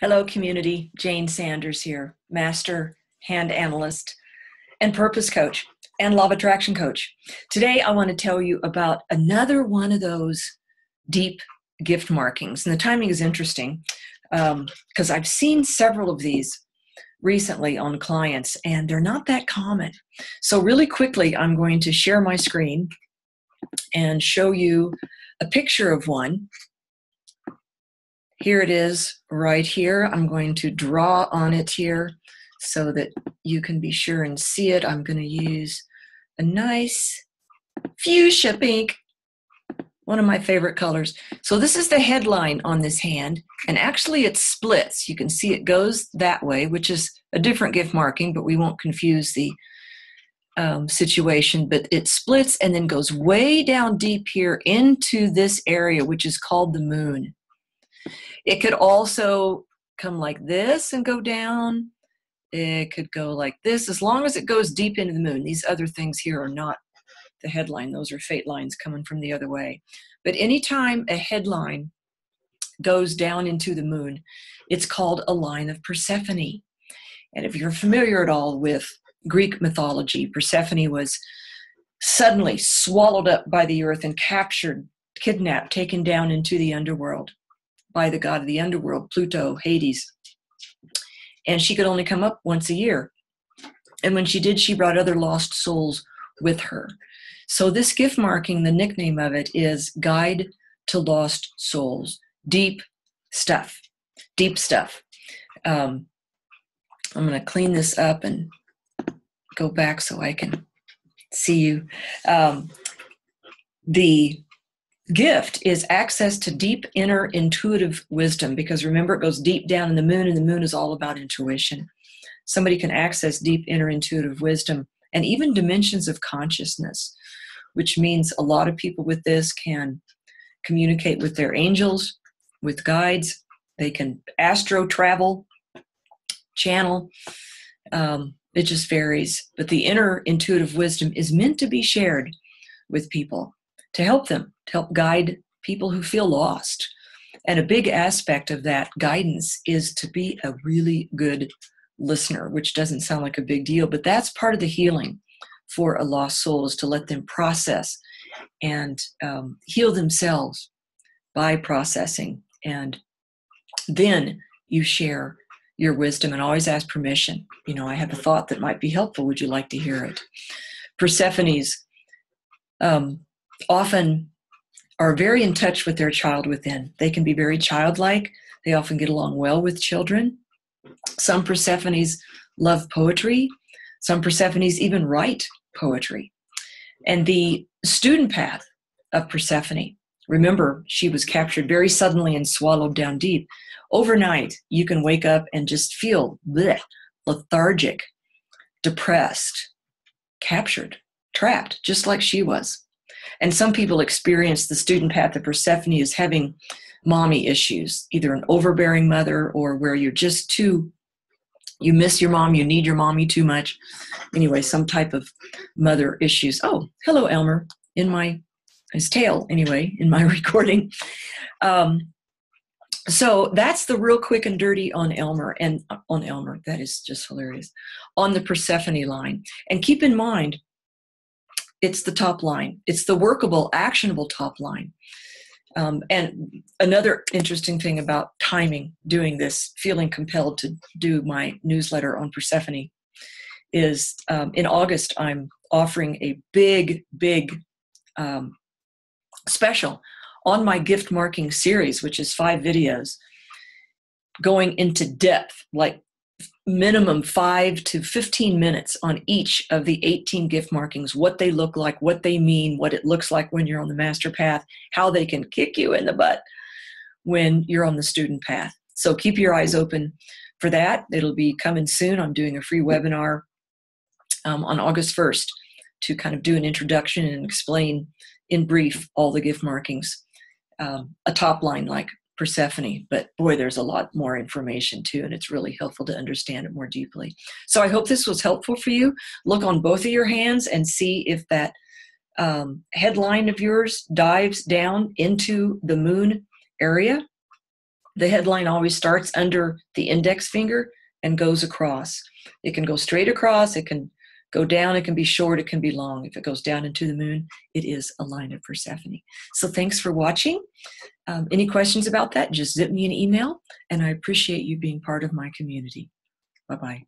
Hello, community. Jayne Sanders here, Master Hand Analyst and Purpose Coach and Law of Attraction Coach. Today, I want to tell you about another one of those deep gift markings. And the timing is interesting because I've seen several of these recently on clients, and they're not that common. So really quickly, I'm going to share my screen and show you a picture of one. Here it is right here. I'm going to draw on it here so that you can be sure and see it. I'm going to use a nice fuchsia pink, one of my favorite colors. So this is the headline on this hand, and actually it splits. You can see it goes that way, which is a different gift marking, but we won't confuse the situation. But it splits and then goes way down deep here into this area, which is called the moon. It could also come like this and go down. It could go like this, as long as it goes deep into the moon. These other things here are not the headline. Those are fate lines coming from the other way. But anytime a headline goes down into the moon, it's called a line of Persephone. And if you're familiar at all with Greek mythology, Persephone was suddenly swallowed up by the earth and captured, kidnapped, taken down into the underworld by the god of the underworld, Pluto, Hades. And she could only come up once a year. And when she did, she brought other lost souls with her. So this gift marking, the nickname of it is Guide to Lost Souls. Deep stuff. Deep stuff. I'm going to clean this up and go back so I can see you. The gift is access to deep inner intuitive wisdom, because remember, it goes deep down in the moon, and the moon is all about intuition. Somebody can access deep inner intuitive wisdom and even dimensions of consciousness, which means a lot of people with this can communicate with their angels, with guides. They can astro travel, channel. It just varies. But the inner intuitive wisdom is meant to be shared with people, to help them, to help guide people who feel lost. And a big aspect of that guidance is to be a really good listener, which doesn't sound like a big deal, but that's part of the healing for a lost soul, is to let them process and heal themselves by processing. And then you share your wisdom and always ask permission. You know, I have a thought that might be helpful. Would you like to hear it? Persephone's often are very in touch with their child within. They can be very childlike. They often get along well with children. Some Persephones love poetry. Some Persephones even write poetry. And the student path of Persephone, remember, she was captured very suddenly and swallowed down deep. Overnight, you can wake up and just feel lethargic, depressed, captured, trapped, just like she was. And some people experience the student path of Persephone as having mommy issues, either an overbearing mother or where you're just you miss your mom, you need your mommy too much. Anyway, some type of mother issues. Oh, hello, Elmer, his tail, anyway, in my recording. So that's the real quick and dirty on Elmer, that is just hilarious, on the Persephone line. And keep in mind, it's the top line. It's the workable, actionable top line. And another interesting thing about timing, doing this, feeling compelled to do my newsletter on Persephone, is in August, I'm offering a big special on my gift marking series, which is 5 videos, going into depth, like minimum 5 to 15 minutes on each of the 18 gift markings, what they look like, what they mean, what it looks like when you're on the master path, how they can kick you in the butt when you're on the student path. So keep your eyes open for that. It'll be coming soon. I'm doing a free webinar on August 1st to kind of do an introduction and explain in brief all the gift markings. A top line like Persephone, but boy, there's a lot more information too, and it's really helpful to understand it more deeply. So I hope this was helpful for you. Look on both of your hands and see if that headline of yours dives down into the moon area, The headline always starts under the index finger and goes across. It can go straight across, it can go down, it can be short, it can be long. If it goes down into the moon, it is a line of Persephone. So thanks for watching. Any questions about that, just zip me an email, and I appreciate you being part of my community. Bye-bye.